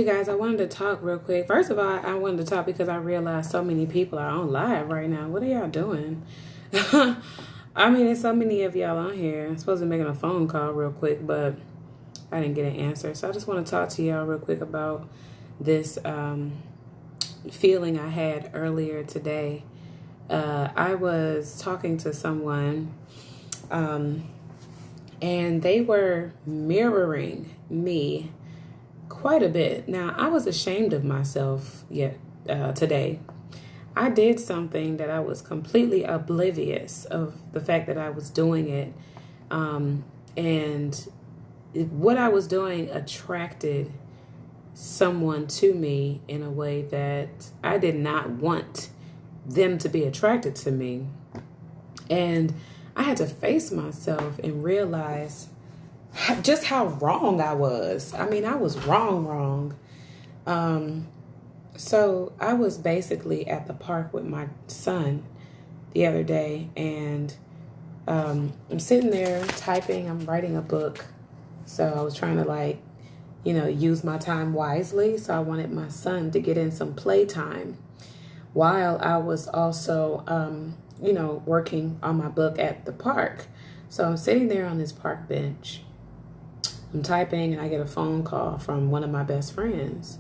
you guys, I wanted to talk real quick. First of all, I wanted to talk because I realized so many people are on live right now. What are y'all doing? I mean, there's so many of y'all on here. I'm supposed to be making a phone call real quick, but I didn't get an answer. So I just want to talk to y'all real quick about this feeling I had earlier today. I was talking to someone, and they were mirroring me quite a bit. Now, I was ashamed of myself today. I did something that I was completely oblivious of the fact that I was doing it. And what I was doing attracted someone to me in a way that I did not want them to be attracted to me. And I had to face myself and realize just how wrong I was. I mean, I was wrong. So I was basically at the park with my son the other day, and I'm sitting there typing. I'm writing a book. So I was trying to use my time wisely. So I wanted my son to get in some playtime while I was also, working on my book at the park. So I'm sitting there on this park bench. I'm typing and I get a phone call from one of my best friends.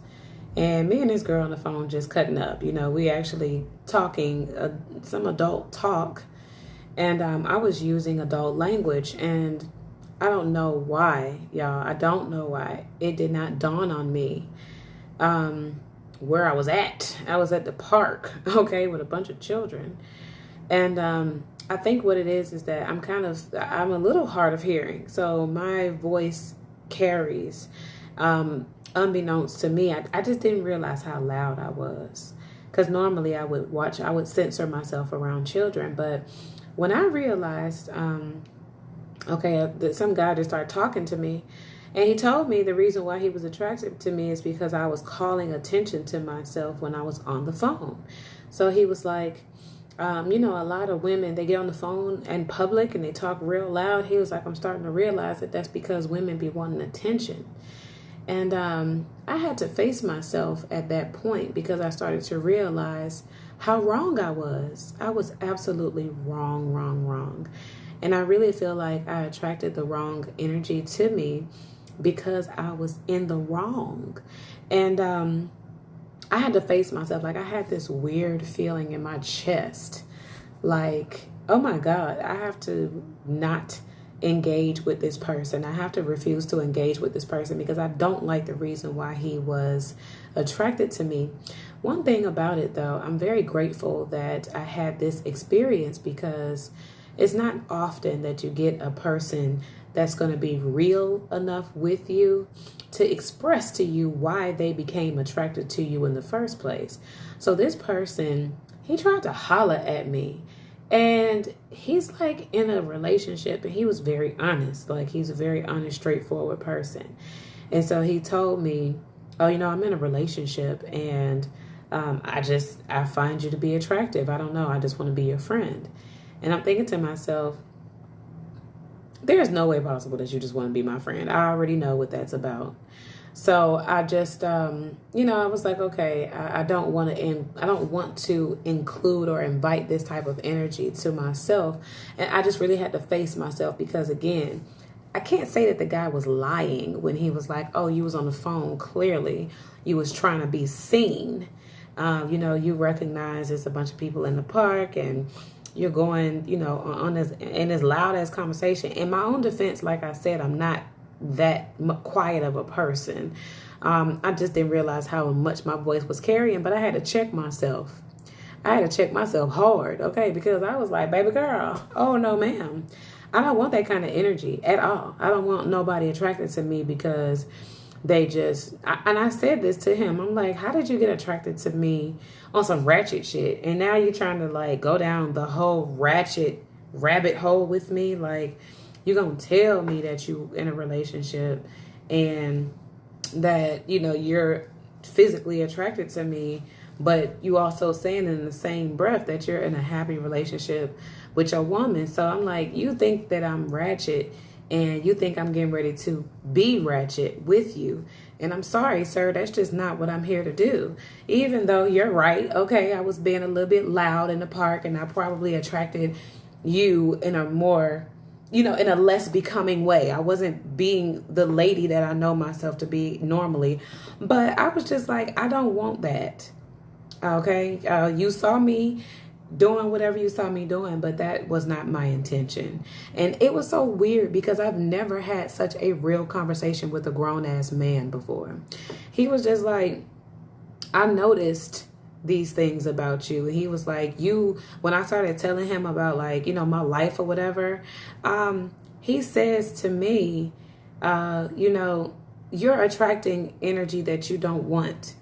And me and this girl on the phone just cutting up. We actually talking some adult talk. And I was using adult language. And I don't know why, y'all. I don't know why. It did not dawn on me where I was at. I was at the park, okay, with a bunch of children. And I think what it is that I'm a little hard of hearing. So my voice carries. Unbeknownst to me, I just didn't realize how loud I was. Because normally I would censor myself around children. But when I realized, that some guy just started talking to me, and he told me the reason why he was attracted to me is because I was calling attention to myself when I was on the phone. So he was like, a lot of women, they get on the phone in public and they talk real loud. He was like, I'm starting to realize that that's because women be wanting attention. And I had to face myself at that point because I started to realize how wrong I was. I was absolutely wrong. And I really feel like I attracted the wrong energy to me because I was in the wrong. And I had to face myself. Like, I had this weird feeling in my chest. Like, oh my God, I have to not engage with this person. I have to refuse to engage with this person because I don't like the reason why he was attracted to me. One thing about it, though, I'm very grateful that I had this experience because it's not often that you get a person that's going to be real enough with you to express to you why they became attracted to you in the first place. So this person, he tried to holler at me, and he's like in a relationship, and he was very honest. Like, he's a very honest, straightforward person. And so he told me, I'm in a relationship, and I find you to be attractive. I don't know. I just want to be your friend. And I'm thinking to myself, there's no way possible that you just want to be my friend. I already know what that's about. So I just, I was like, okay, I don't want to include or invite this type of energy to myself. And I just really had to face myself because, again, I can't say that the guy was lying when he was like, oh, you was on the phone. Clearly, you was trying to be seen. You recognize there's a bunch of people in the park and you're going, on this loud ass conversation. In my own defense, like I said, I'm not that quiet of a person. I just didn't realize how much my voice was carrying, but I had to check myself. I had to check myself hard, okay? Because I was like, baby girl, oh no, ma'am. I don't want that kind of energy at all. I don't want nobody attracted to me because they just, and I said this to him. I'm like, how did you get attracted to me on some ratchet shit? And now you're trying to go down the whole ratchet rabbit hole with me. Like, you're going to tell me that you in a relationship and that, you're physically attracted to me, but you also saying in the same breath that you're in a happy relationship with your woman. So I'm like, you think that I'm ratchet and you think I'm getting ready to be ratchet with you. And I'm sorry, sir, that's just not what I'm here to do. Even though you're right, okay, I was being a little bit loud in the park and I probably attracted you in a more, in a less becoming way. I wasn't being the lady that I know myself to be normally. But I was just like, I don't want that. Okay, you saw me doing whatever you saw me doing, but that was not my intention. And it was so weird because I've never had such a real conversation with a grown-ass man before. He was just like, I noticed these things about you. He was like, when I started telling him about like, my life or whatever, he says to me, you're attracting energy that you don't want.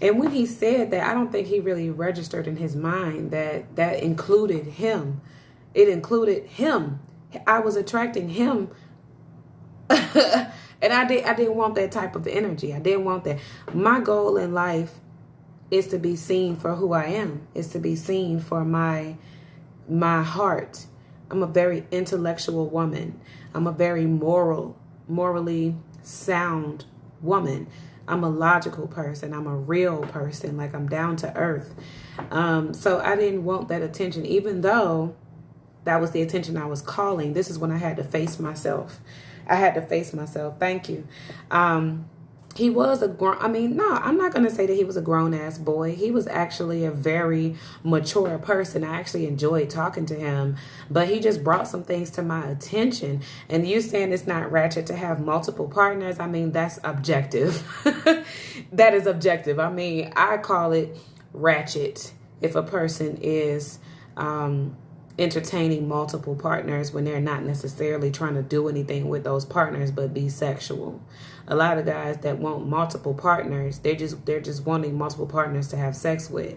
And when he said that, I don't think he really registered in his mind that included him. It included him. I was attracting him. And I didn't want that type of energy. I didn't want that. My goal in life is to be seen for who I am. Is to be seen for my heart. I'm a very intellectual woman. I'm a very morally sound woman. I'm a logical person. I'm a real person. Like, I'm down to earth. So I didn't want that attention, even though that was the attention I was calling. This is when I had to face myself. Thank you. He was I'm not going to say that he was a grown ass boy. He was actually a very mature person. I actually enjoyed talking to him, but he just brought some things to my attention. And you saying it's not ratchet to have multiple partners, that's objective. That is objective. I call it ratchet if a person is entertaining multiple partners when they're not necessarily trying to do anything with those partners but be sexual. A lot of guys that want multiple partners, they're just wanting multiple partners to have sex with.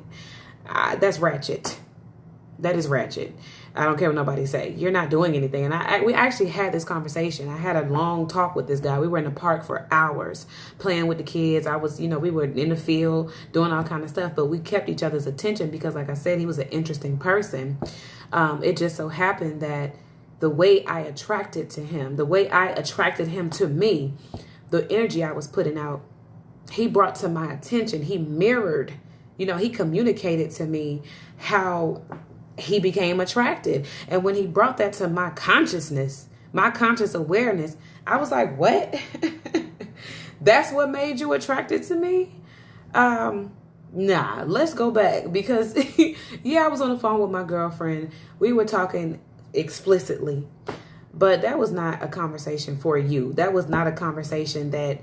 That's ratchet. That is ratchet. I don't care what nobody say. You're not doing anything. And we actually had this conversation. I had a long talk with this guy. We were in the park for hours playing with the kids. We were in the field doing all kind of stuff, but we kept each other's attention because, like I said, he was an interesting person. It just so happened that the way I attracted to him, the way I attracted him to me, the energy I was putting out, he brought to my attention. He mirrored, he communicated to me how he became attracted. And when he brought that to my consciousness, my conscious awareness, I was like, what? That's what made you attracted to me? Nah, let's go back because I was on the phone with my girlfriend. We were talking explicitly, but that was not a conversation for you. That was not a conversation that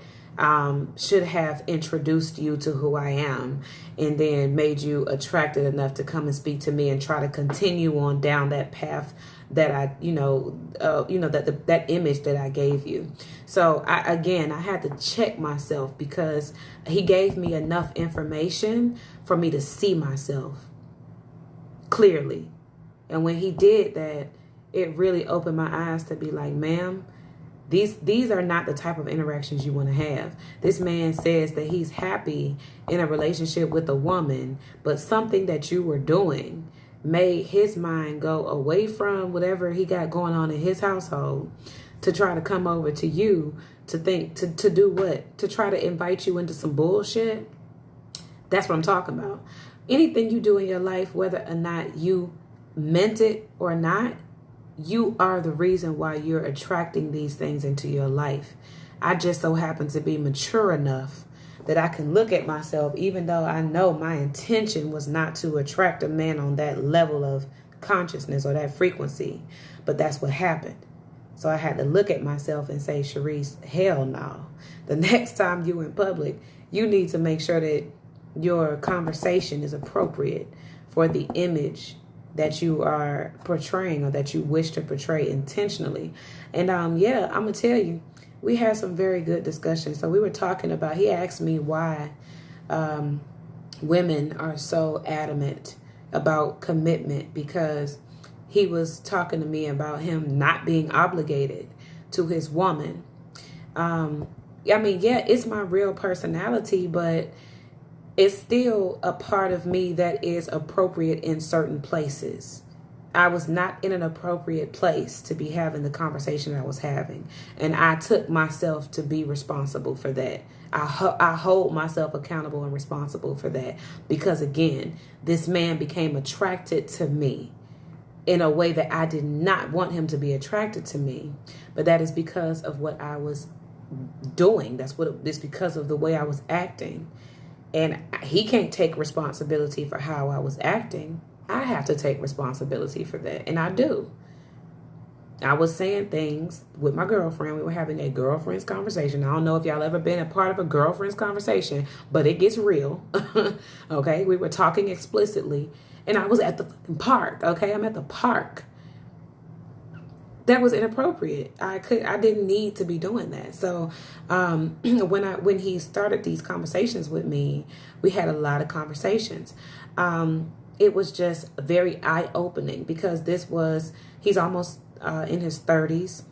should have introduced you to who I am and then made you attracted enough to come and speak to me and try to continue on down that path that I, that image that I gave you. So I had to check myself because he gave me enough information for me to see myself clearly. And when he did that, it really opened my eyes to be like, ma'am, these are not the type of interactions you want to have. This man says that he's happy in a relationship with a woman, but something that you were doing made his mind go away from whatever he got going on in his household to try to come over to you to think, to do what? To try to invite you into some bullshit. That's what I'm talking about. Anything you do in your life, whether or not you meant it or not, you are the reason why you're attracting these things into your life. I just so happen to be mature enough that I can look at myself, even though I know my intention was not to attract a man on that level of consciousness or that frequency. But that's what happened. So I had to look at myself and say, Sharice, hell no. The next time you in public, you need to make sure that your conversation is appropriate for the image that you are portraying or that you wish to portray intentionally. And I'm going to tell you, we had some very good discussions. So we were talking about, he asked me why women are so adamant about commitment, because he was talking to me about him not being obligated to his woman. It's my real personality, but it's still a part of me that is appropriate in certain places. I was not in an appropriate place to be having the conversation I was having. And I took myself to be responsible for that. I hold myself accountable and responsible for that. Because again, this man became attracted to me in a way that I did not want him to be attracted to me. But that is because of what I was doing. It's because of the way I was acting. And he can't take responsibility for how I was acting. I have to take responsibility for that. And I do. I was saying things with my girlfriend. We were having a girlfriend's conversation. I don't know if y'all ever been a part of a girlfriend's conversation, but it gets real. Okay. We were talking explicitly and I was at the fucking park. Okay. I'm at the park. That was inappropriate. I didn't need to be doing that. So, when he started these conversations with me, we had a lot of conversations. It was just very eye-opening because he's almost in his 30s.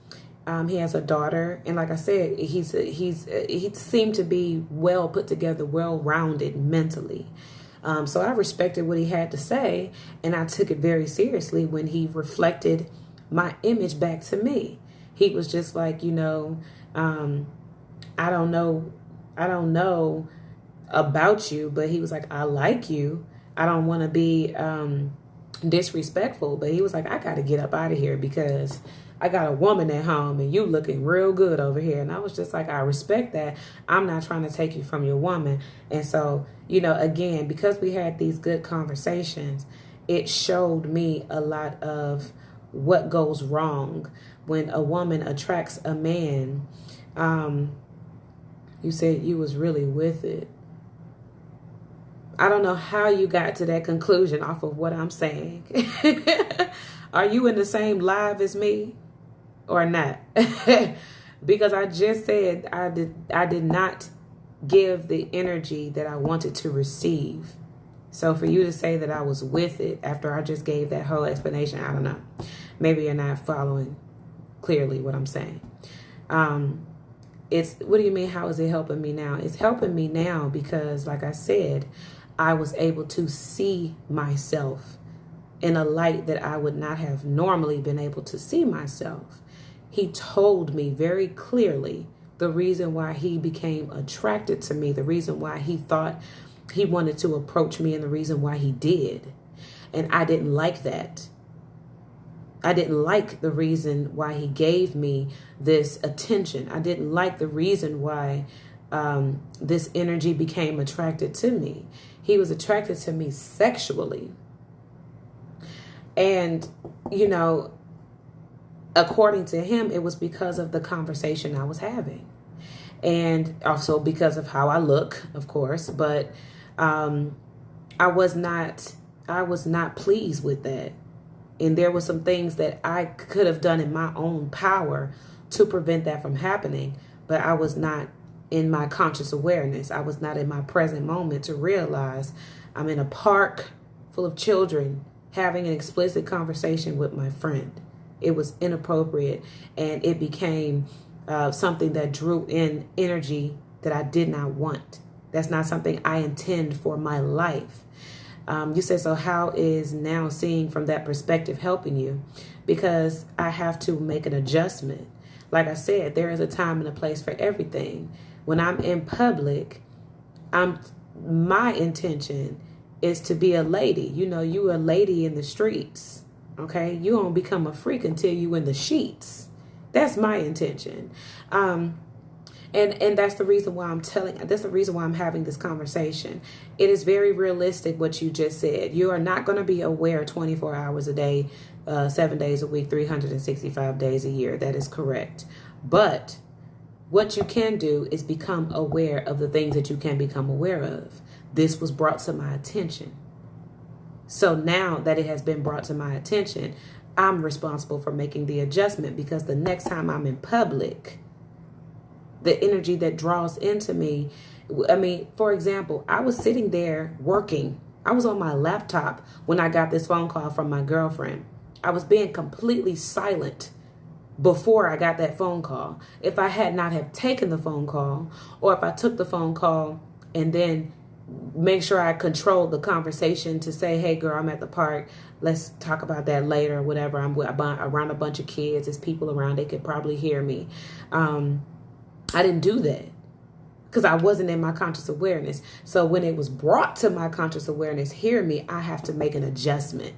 He has a daughter, and like I said, he seemed to be well put together, well-rounded mentally. So I respected what he had to say, and I took it very seriously when he reflected my image back to me. He was just like, I don't know about you, but he was like, I like you. I don't want to be disrespectful, but he was like, I got to get up out of here because I got a woman at home and you looking real good over here. And I was just like, I respect that. I'm not trying to take you from your woman. And so, again, because we had these good conversations, it showed me a lot of what goes wrong when a woman attracts a man. You said you was really with it. I don't know how you got to that conclusion off of what I'm saying. Are you in the same live as me or not? Because I just said I did not give the energy that I wanted to receive. So for you to say that I was with it after I just gave that whole explanation, I don't know. Maybe you're not following clearly what I'm saying. What do you mean, how is it helping me now? It's helping me now because, like I said, I was able to see myself in a light that I would not have normally been able to see myself. He told me very clearly the reason why he became attracted to me, the reason why he thought he wanted to approach me, and the reason why he did. And I didn't like that. I didn't like the reason why he gave me this attention. I didn't like the reason why this energy became attracted to me. He was attracted to me sexually. And, according to him, it was because of the conversation I was having. And also because of how I look, of course. But I was not pleased with that. And there were some things that I could have done in my own power to prevent that from happening. But I was not in my conscious awareness. I was not in my present moment to realize I'm in a park full of children having an explicit conversation with my friend. It was inappropriate, and it became something that drew in energy that I did not want. That's not something I intend for my life. You said, so how is now seeing from that perspective helping you? Because I have to make an adjustment. Like I said, there is a time and a place for everything. When I'm in public, my intention is to be a lady. You a lady in the streets. Okay, you don't become a freak until you in the sheets. That's my intention. And that's the reason why that's the reason why I'm having this conversation. It is very realistic what you just said. You are not going to be aware 24 hours a day, 7 days a week, 365 days a year. That is correct. But what you can do is become aware of the things that you can become aware of. This was brought to my attention. So now that it has been brought to my attention, I'm responsible for making the adjustment, because the next time I'm in public, the energy that draws into me, for example, I was sitting there working. I was on my laptop when I got this phone call from my girlfriend. I was being completely silent before I got that phone call. If I had not have taken the phone call, or if I took the phone call and then make sure I control the conversation to say, hey, girl, I'm at the park. Let's talk about that later, whatever. I'm around a bunch of kids. There's people around. They could probably hear me. I didn't do that because I wasn't in my conscious awareness. So when it was brought to my conscious awareness, hear me, I have to make an adjustment.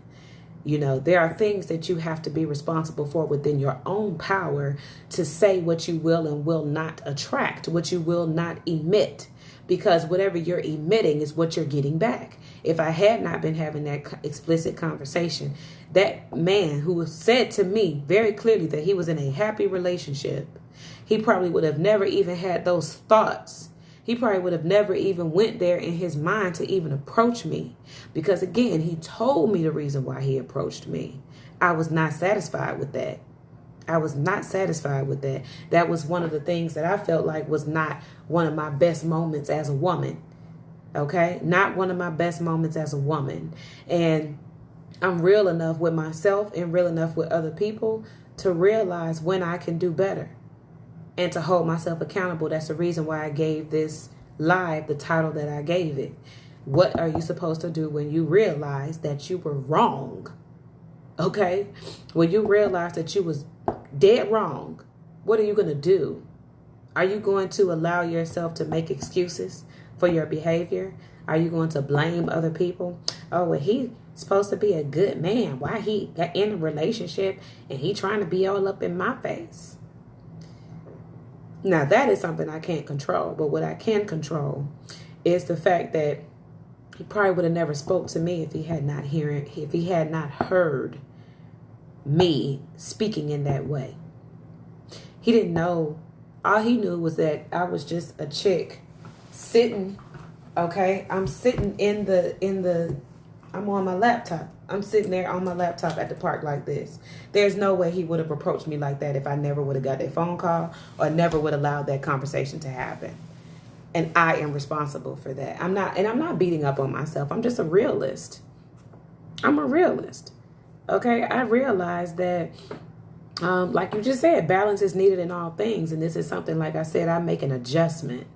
You know, there are things that you have to be responsible for within your own power to say what you will and will not attract, what you will not emit, because whatever you're emitting is what you're getting back. If I had not been having that explicit conversation, that man who said to me very clearly that he was in a happy relationship, he probably would have never even had those thoughts. He probably would have never even went there in his mind to even approach me. Because again, he told me the reason why he approached me. I was not satisfied with that. I was not satisfied with that. That was one of the things that I felt like was not one of my best moments as a woman. Okay? Not one of my best moments as a woman. And I'm real enough with myself and real enough with other people to realize when I can do better and to hold myself accountable. That's the reason why I gave this live the title that I gave it. What are you supposed to do when you realize that you were wrong? Okay? When you realize that you was dead wrong, what are you going to do? Are you going to allow yourself to make excuses for your behavior? Are you going to blame other people? Oh, well, he's supposed to be a good man. Why he got in a relationship and he trying to be all up in my face? Now, that is something I can't control. But what I can control is the fact that he probably would have never spoke to me if he had not heard me speaking in that way. He didn't know. All he knew was that I was just a chick sitting. Okay, I'm sitting I'm on my laptop. I'm sitting there on my laptop at the park like this. There's no way he would have approached me like that if I never would have got that phone call or never would have allowed that conversation to happen. And I am responsible for that. I'm not beating up on myself. I'm just a realist. I'm a realist. Okay, I realize that, like you just said, balance is needed in all things. And this is something, like I said, I make an adjustment.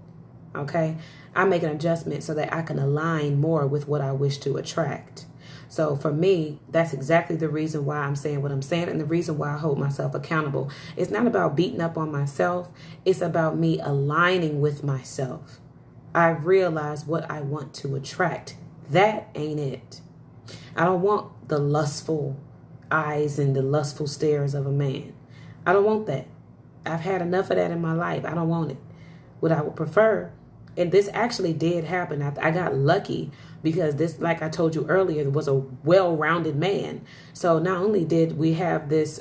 Okay, I make an adjustment so that I can align more with what I wish to attract. So for me, that's exactly the reason why I'm saying what I'm saying and the reason why I hold myself accountable. It's not about beating up on myself. It's about me aligning with myself. I realize what I want to attract. That ain't it. I don't want the lustful eyes and the lustful stares of a man. I don't want that. I've had enough of that in my life. I don't want it. What I would prefer, and this actually did happen. I got lucky because this, like I told you earlier, was a well-rounded man. So not only did we have this,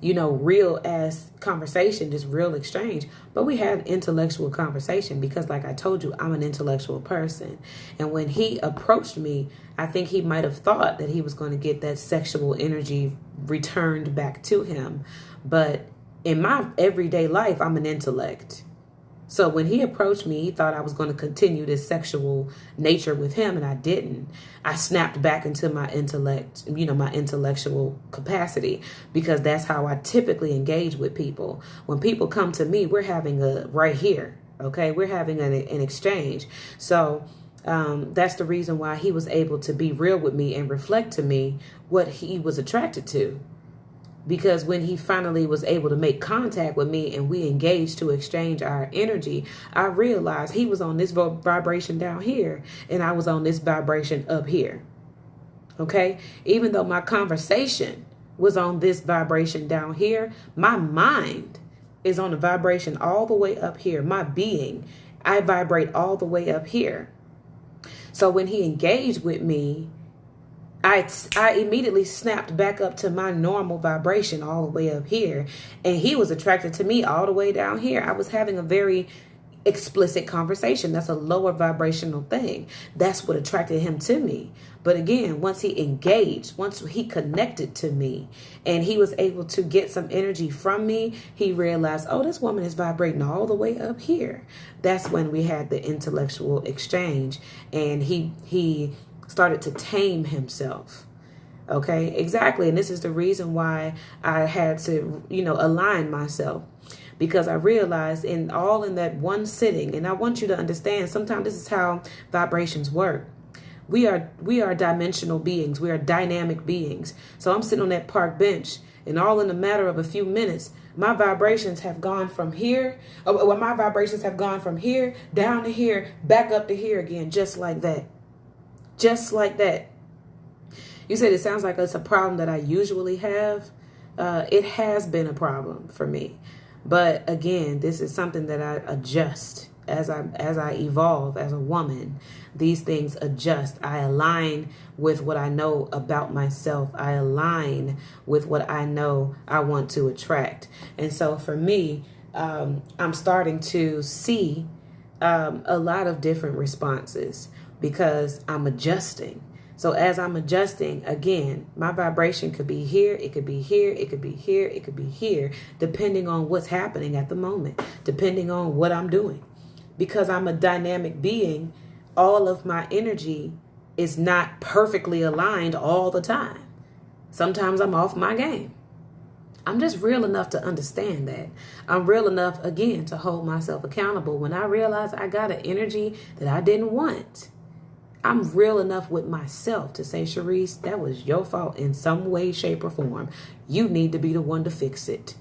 real ass conversation, this real exchange, but we had intellectual conversation because, like I told you, I'm an intellectual person. And when he approached me, I think he might have thought that he was going to get that sexual energy returned back to him. But in my everyday life, I'm an intellect. So when he approached me, he thought I was going to continue this sexual nature with him, and I didn't. I snapped back into my intellect, my intellectual capacity, because that's how I typically engage with people. When people come to me, we're having right here, okay? We're having an exchange. So that's the reason why he was able to be real with me and reflect to me what he was attracted to. Because when he finally was able to make contact with me and we engaged to exchange our energy, I realized he was on this vibration down here and I was on this vibration up here. Okay? Even though my conversation was on this vibration down here, my mind is on the vibration all the way up here. My being, I vibrate all the way up here. So when he engaged with me, I immediately snapped back up to my normal vibration all the way up here. And he was attracted to me all the way down here. I was having a very explicit conversation. That's a lower vibrational thing. That's what attracted him to me. But again, once he engaged, once he connected to me and he was able to get some energy from me, he realized, oh, this woman is vibrating all the way up here. That's when we had the intellectual exchange, and he started to tame himself. Okay, exactly. And this is the reason why I had to, align myself. because I realized in that one sitting, and I want you to understand, sometimes this is how vibrations work. We are dimensional beings. We are dynamic beings. So I'm sitting on that park bench, and all in a matter of a few minutes, my vibrations have gone from here. My vibrations have gone from here down to here, back up to here again, just like that. Just like that. You said it sounds like it's a problem that I usually have. It has been a problem for me. But again, this is something that I adjust as I evolve as a woman. These things adjust. I align with what I know about myself. I align with what I know I want to attract. And so for me, I'm starting to see a lot of different responses because I'm adjusting. So as I'm adjusting, again, my vibration could be here, it could be here, it could be here, it could be here, depending on what's happening at the moment, depending on what I'm doing. Because I'm a dynamic being, all of my energy is not perfectly aligned all the time. Sometimes I'm off my game. I'm just real enough to understand that. I'm real enough, again, to hold myself accountable. When I realize I got an energy that I didn't want, I'm real enough with myself to say, Sharice, that was your fault in some way, shape, or form. You need to be the one to fix it.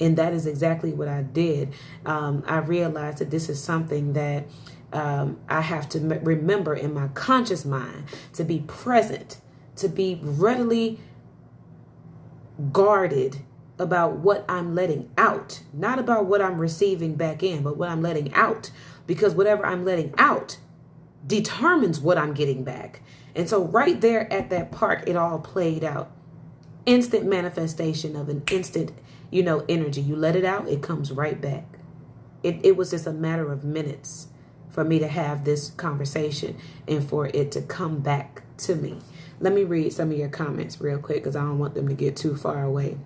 And that is exactly what I did. I realized that this is something that I have to remember in my conscious mind, to be present, to be readily guarded about what I'm letting out, not about what I'm receiving back in, but what I'm letting out, because whatever I'm letting out determines what I'm getting back. And so right there at that park, it all played out. Instant manifestation of an instant, energy. You let it out, it comes right back. It was just a matter of minutes for me to have this conversation and for it to come back to me. Let me read some of your comments real quick because I don't want them to get too far away.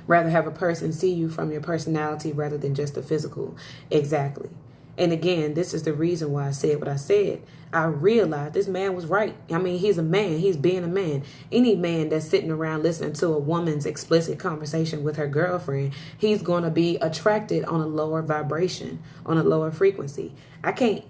Rather have a person see you from your personality rather than just the physical. Exactly. And again, this is the reason why I said what I said. I realized this man was right. I mean, he's a man. He's being a man. Any man that's sitting around listening to a woman's explicit conversation with her girlfriend, he's going to be attracted on a lower vibration, on a lower frequency. I can't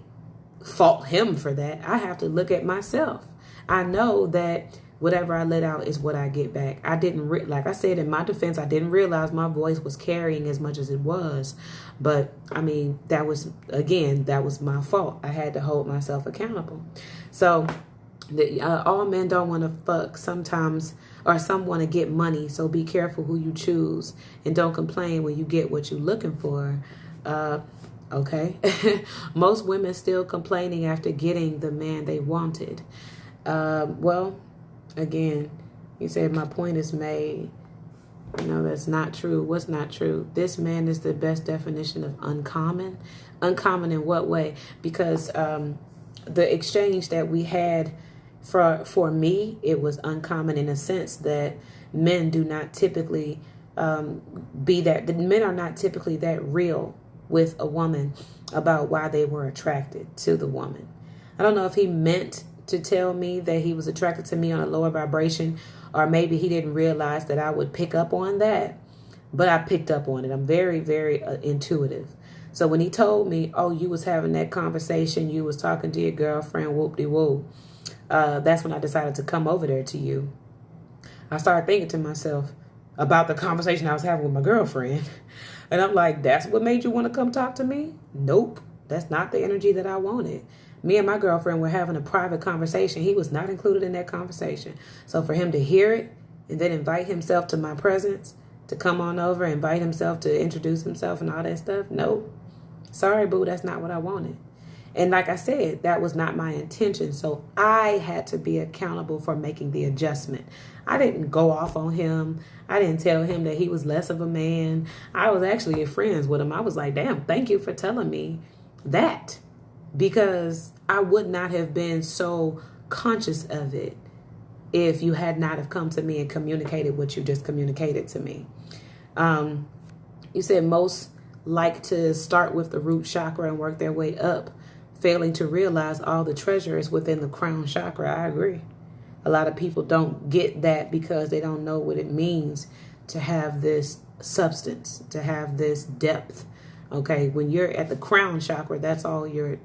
fault him for that. I have to look at myself. I know that whatever I let out is what I get back. I didn't, like I said, in my defense, I didn't realize my voice was carrying as much as it was. But I mean, that was my fault. I had to hold myself accountable. So all men don't want to fuck sometimes, or some want to get money. So be careful who you choose and don't complain when you get what you're looking for. Okay. Most women still complaining after getting the man they wanted. Well, again, you said my point is made. No, that's not true. What's not true? This man is the best definition of uncommon. Uncommon in what way? Because the exchange that we had for me, it was uncommon in a sense that men do not typically the men are not typically that real with a woman about why they were attracted to the woman. I don't know if he meant to tell me that he was attracted to me on a lower vibration, or maybe he didn't realize that I would pick up on that, but I picked up on it. I'm very, very intuitive. So when he told me, oh, you was having that conversation, you was talking to your girlfriend, whoop-de-woo, that's when I decided to come over there to you. I started thinking to myself about the conversation I was having with my girlfriend. And I'm like, that's what made you want to come talk to me? Nope. That's not the energy that I wanted. Me and my girlfriend were having a private conversation. He was not included in that conversation. So for him to hear it and then invite himself to my presence, to come on over, invite himself to introduce himself and all that stuff, nope. Sorry, boo, that's not what I wanted. And like I said, that was not my intention. So I had to be accountable for making the adjustment. I didn't go off on him. I didn't tell him that he was less of a man. I was actually friends with him. I was like, damn, thank you for telling me that. Because I would not have been so conscious of it if you had not have come to me and communicated what you just communicated to me. You said most like to start with the root chakra and work their way up, failing to realize all the treasure is within the crown chakra. I agree. A lot of people don't get that because they don't know what it means to have this substance, to have this depth. Okay, when you're at the crown chakra, that's all your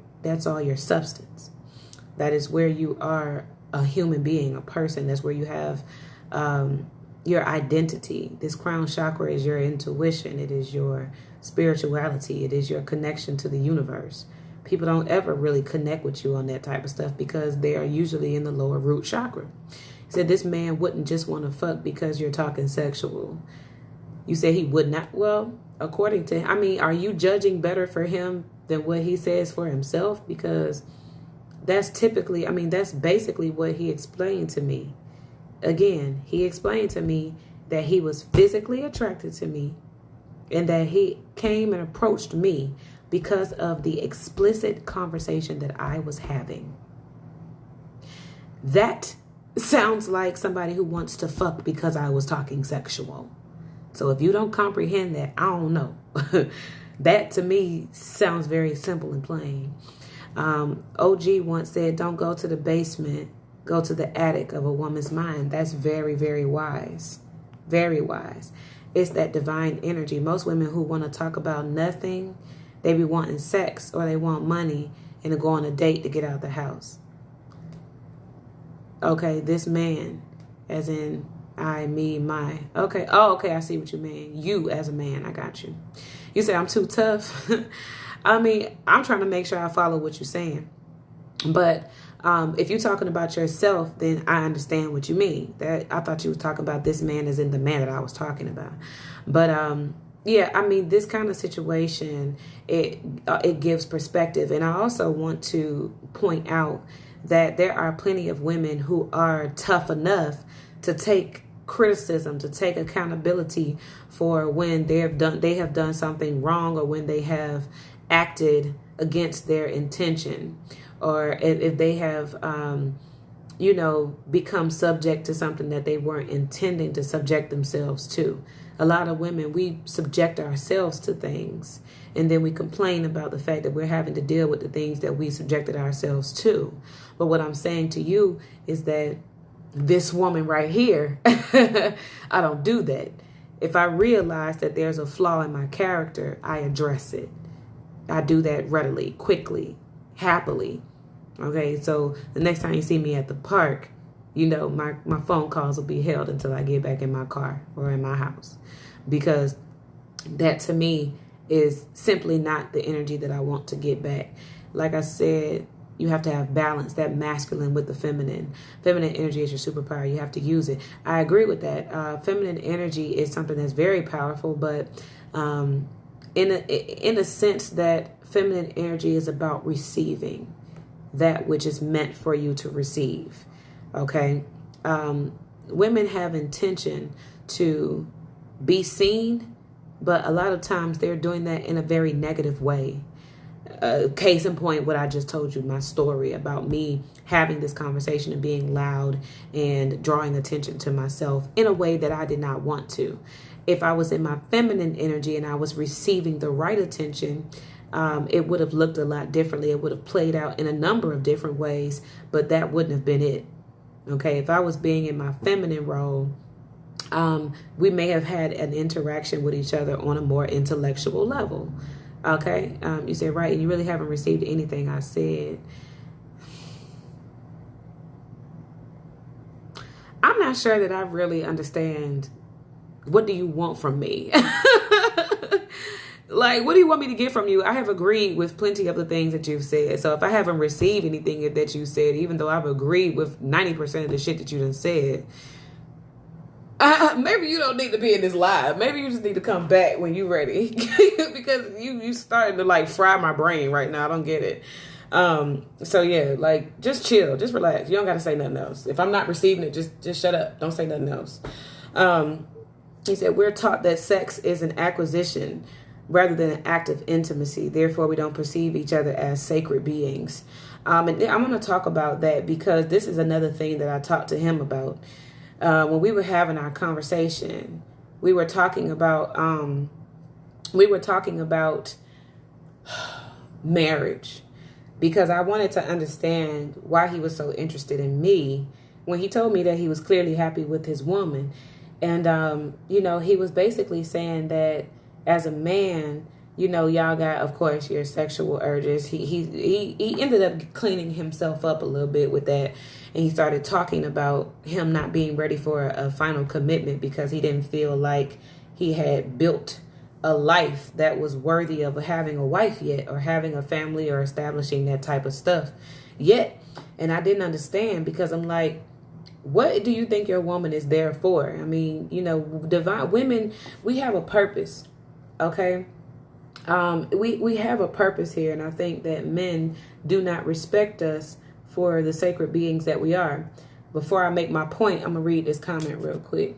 substance. That is where you are a human being, a person. That's where you have your identity. This crown chakra is your intuition. It is your spirituality. It is your connection to the universe. People don't ever really connect with you on that type of stuff because they are usually in the lower root chakra. He said this man wouldn't just want to fuck because you're talking sexual. You say he would not. Well, according to, I mean, are you judging better for him than what he says for himself? Because that's typically, I mean, that's basically what he explained to me. Again, he explained to me that he was physically attracted to me and that he came and approached me because of the explicit conversation that I was having. That sounds like somebody who wants to fuck because I was talking sexual. So if you don't comprehend that, I don't know. That to me sounds very simple and plain. OG once said, don't go to the basement, go to the attic of a woman's mind. That's very, very wise. Very wise. It's that divine energy. Most women who want to talk about nothing, they be wanting sex or they want money and to go on a date to get out of the house. Okay, this man, as in I, me, my. Okay. Oh, okay. I see what you mean. You as a man. I got you. You say I'm too tough. I mean, I'm trying to make sure I follow what you're saying. But if you're talking about yourself, then I understand what you mean. That I thought you were talking about this man as in the man that I was talking about. But yeah, I mean, this kind of situation, it gives perspective. And I also want to point out that there are plenty of women who are tough enough to take criticism, to take accountability for when they have done something wrong or when they have acted against their intention, or if they have become subject to something that they weren't intending to subject themselves to. A lot of women, we subject ourselves to things and then we complain about the fact that we're having to deal with the things that we subjected ourselves to. But what I'm saying to you is that this woman right here, I don't do that. If I realize that there's a flaw in my character, I address it. I do that readily, quickly, happily. Okay, so the next time you see me at the park, my phone calls will be held until I get back in my car or in my house. Because that to me is simply not the energy that I want to get back. Like I said, you have to have balance, that masculine with the feminine. Feminine energy is your superpower. You have to use it. I agree with that. Feminine energy is something that's very powerful, but in a sense that feminine energy is about receiving that which is meant for you to receive. Okay? Women have intention to be seen, but a lot of times they're doing that in a very negative way. Case in point, what I just told you, my story about me having this conversation and being loud and drawing attention to myself in a way that I did not want to. If I was in my feminine energy and I was receiving the right attention, it would have looked a lot differently. It would have played out in a number of different ways, but that wouldn't have been it. Okay, if I was being in my feminine role, we may have had an interaction with each other on a more intellectual level. Okay, you said, right, and you really haven't received anything I said. I'm not sure that I really understand. What do you want from me? Like, what do you want me to get from you? I have agreed with plenty of the things that you've said. So if I haven't received anything that you said, even though I've agreed with 90% of the shit that you done said, maybe you don't need to be in this live. Maybe you just need to come back when you're ready. Because you starting to like fry my brain right now. I don't get it. So yeah, like just chill, just relax. You don't got to say nothing else. If I'm not receiving it, just shut up. Don't say nothing else. He said, we're taught that sex is an acquisition rather than an act of intimacy. Therefore, we don't perceive each other as sacred beings. And I'm going to talk about that because this is another thing that I talked to him about. When we were having our conversation, we were talking about marriage, because I wanted to understand why he was so interested in me when he told me that he was clearly happy with his woman. And, he was basically saying that as a man, y'all got, of course, your sexual urges. He ended up cleaning himself up a little bit with that. And he started talking about him not being ready for a final commitment because he didn't feel like he had built a life that was worthy of having a wife yet, or having a family, or establishing that type of stuff yet. And I didn't understand, because I'm like, what do you think your woman is there for? I mean, divine women, we have a purpose. Okay. We have a purpose here. And I think that men do not respect us for the sacred beings that we are. Before I make my point, I'm going to read this comment real quick.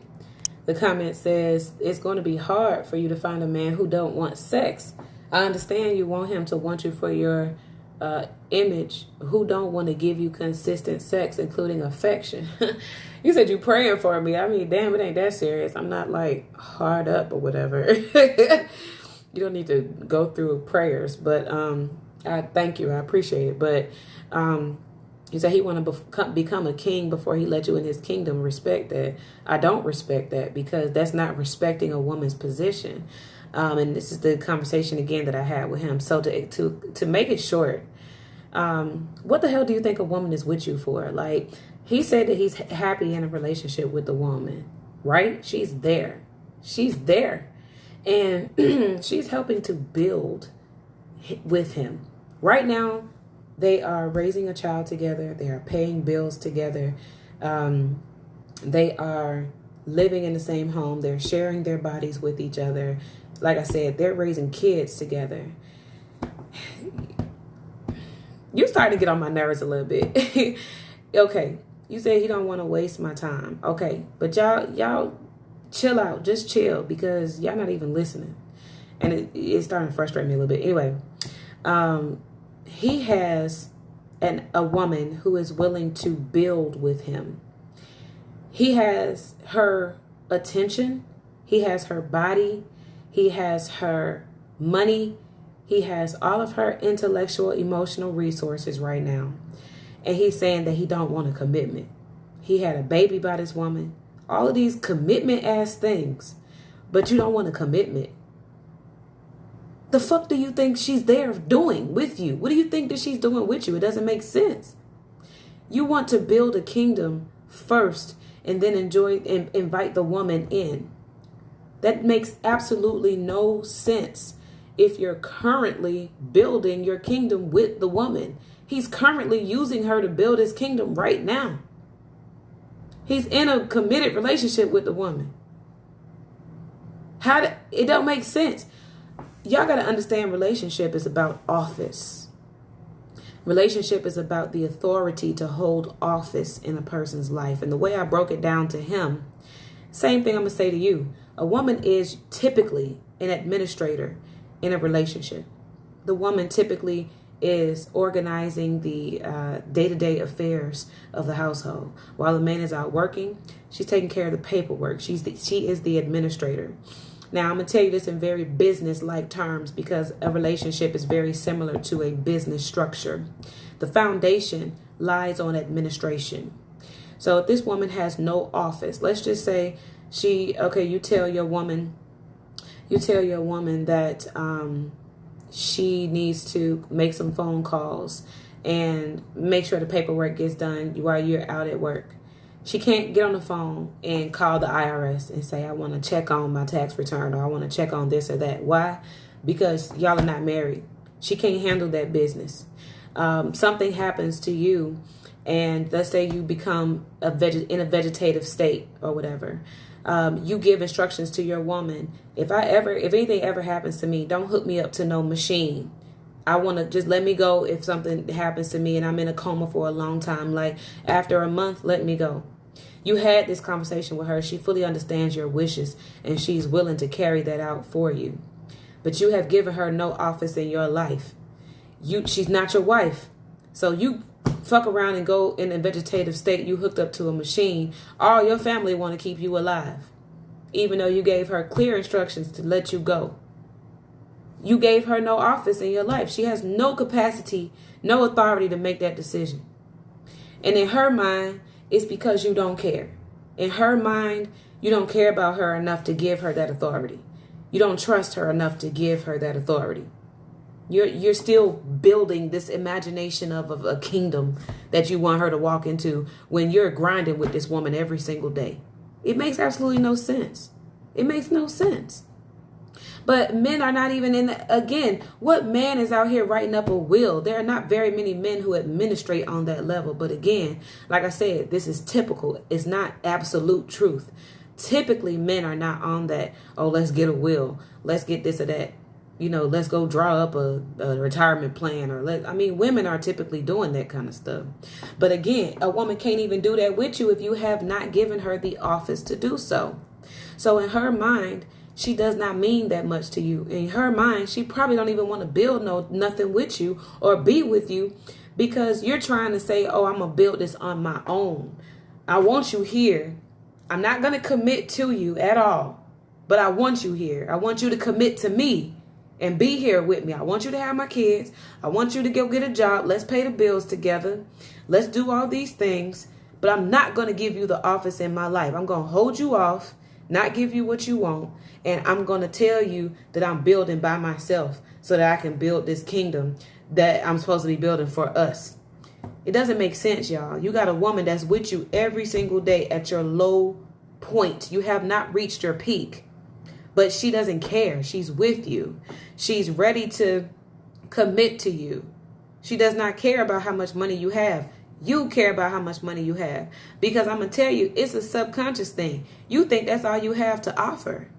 The comment says, it's going to be hard for you to find a man who don't want sex. I understand you want him to want you for your image, who don't want to give you consistent sex, including affection. You said you praying for me. I mean, damn, it ain't that serious. I'm not like hard up or whatever. You don't need to go through prayers, but I thank you. I appreciate it. But he said he want to become a king before he let you in his kingdom. Respect that. I don't respect that, because that's not respecting a woman's position. And this is the conversation again that I had with him. So to make it short, what the hell do you think a woman is with you for? Like, he said that he's happy in a relationship with the woman, right? She's there. She's there. And she's helping to build with him. Right now, they are raising a child together. They are paying bills together. They are living in the same home. They're sharing their bodies with each other. Like I said, they're raising kids together. You starting to get on my nerves a little bit. Okay, you say he don't want to waste my time. Okay, but y'all chill out. Just chill, because y'all not even listening. And it's starting to frustrate me a little bit. Anyway, he has a woman who is willing to build with him. He has her attention. He has her body. He has her money. He has all of her intellectual, emotional resources right now. And he's saying that he don't want a commitment. He had a baby by this woman. All of these commitment ass things. But you don't want a commitment. The fuck do you think she's there doing with you? What do you think that she's doing with you? It doesn't make sense. You want to build a kingdom first and then enjoy and invite the woman in. That makes absolutely no sense if you're currently building your kingdom with the woman. He's currently using her to build his kingdom right now. He's in a committed relationship with the woman. It don't make sense. Y'all got to understand, relationship is about office. Relationship is about the authority to hold office in a person's life. And the way I broke it down to him, same thing I'm going to say to you. A woman is typically an administrator in a relationship. The woman typically is organizing the day-to-day affairs of the household. While the man is out working, she's taking care of the paperwork. She is the administrator. Now, I'm going to tell you this in very business-like terms, because a relationship is very similar to a business structure. The foundation lies on administration. So if this woman has no office, let's just say you tell your woman that she needs to make some phone calls and make sure the paperwork gets done while you're out at work. She can't get on the phone and call the IRS and say, I want to check on my tax return, or I want to check on this or that. Why? Because y'all are not married. She can't handle that business. Something happens to you, and let's say you become in a vegetative state or whatever. You give instructions to your woman. If anything ever happens to me, don't hook me up to no machine. I want to just let me go if something happens to me and I'm in a coma for a long time. Like after a month, let me go. You had this conversation with her. She fully understands your wishes and she's willing to carry that out for you. But you have given her no office in your life. She's not your wife. So you fuck around and go in a vegetative state. You hooked up to a machine. All your family want to keep you alive. Even though you gave her clear instructions to let you go. You gave her no office in your life. She has no capacity, no authority to make that decision. And in her mind, it's because you don't care. In her mind, You don't care about her enough to give her that authority. You don't trust her enough to give her that authority. You're still building this imagination of a kingdom that you want her to walk into when you're grinding with this woman every single day. It makes absolutely no sense. It makes no sense. But men are not even in the, again, what man is out here writing up a will? There are not very many men who administrate on that level. But again, like I said, this is typical. It's not absolute truth. Typically, men are not on that, oh, let's get a will. Let's get this or that. Let's go draw up a retirement plan, women are typically doing that kind of stuff. But again, a woman can't even do that with you if you have not given her the office to do so. So in her mind, she does not mean that much to you. In her mind, she probably don't even want to build nothing with you or be with you because you're trying to say, oh, I'm going to build this on my own. I want you here. I'm not going to commit to you at all, but I want you here. I want you to commit to me. And be here with me. I want you to have my kids. I want you to go get a job. Let's pay the bills together. Let's do all these things. But I'm not going to give you the office in my life. I'm going to hold you off, not give you what you want. And I'm going to tell you that I'm building by myself so that I can build this kingdom that I'm supposed to be building for us. It doesn't make sense, y'all. You got a woman that's with you every single day at your low point. You have not reached your peak. But she doesn't care. She's with you. She's ready to commit to you. She does not care about how much money you have. You care about how much money you have. Because I'm going to tell you, it's a subconscious thing. You think that's all you have to offer.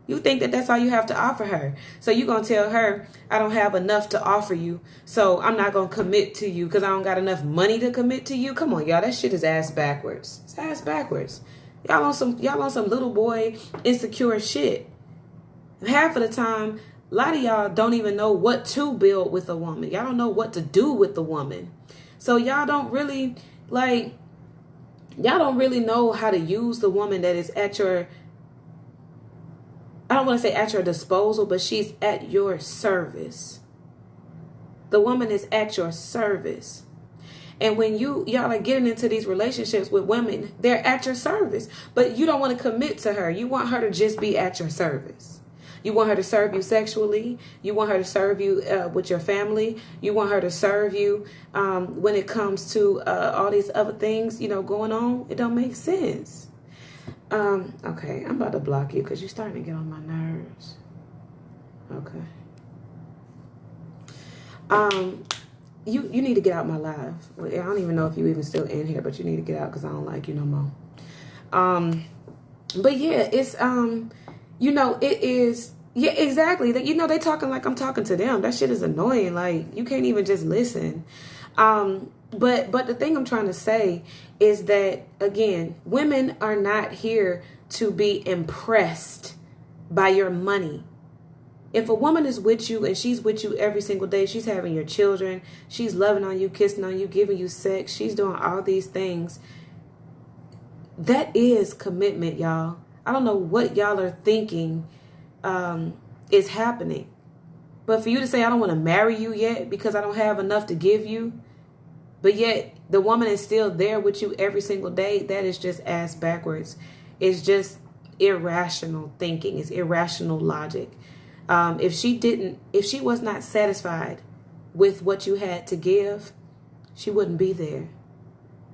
You think that that's all you have to offer her. So you're going to tell her, I don't have enough to offer you. So I'm not going to commit to you because I don't got enough money to commit to you. Come on, y'all. That shit is ass backwards. It's ass backwards. Y'all on some little boy insecure shit. Half of the time, a lot of y'all don't even know what to build with a woman. Y'all don't know what to do with the woman. So y'all don't really know how to use the woman that is at your, I don't want to say at your disposal, but she's at your service. The woman is at your service. And when y'all are getting into these relationships with women, they're at your service. But you don't want to commit to her. You want her to just be at your service. You want her to serve you sexually. You want her to serve you with your family. You want her to serve you when it comes to all these other things, going on. It don't make sense. Okay, I'm about to block you because you're starting to get on my nerves. Okay. You need to get out my live. I don't even know if you even still in here, but you need to get out because I don't like you no more. But yeah, it's it is. Yeah, exactly. They talking like I'm talking to them. That shit is annoying. Like, you can't even just listen. But the thing I'm trying to say is that, again, women are not here to be impressed by your money. If a woman is with you and she's with you every single day, she's having your children, she's loving on you, kissing on you, giving you sex, she's doing all these things. That is commitment, y'all. I don't know what y'all are thinking is happening. But for you to say, I don't want to marry you yet because I don't have enough to give you, but yet the woman is still there with you every single day, that is just ass backwards. It's just irrational thinking. It's irrational logic. If she was not satisfied with what you had to give, she wouldn't be there.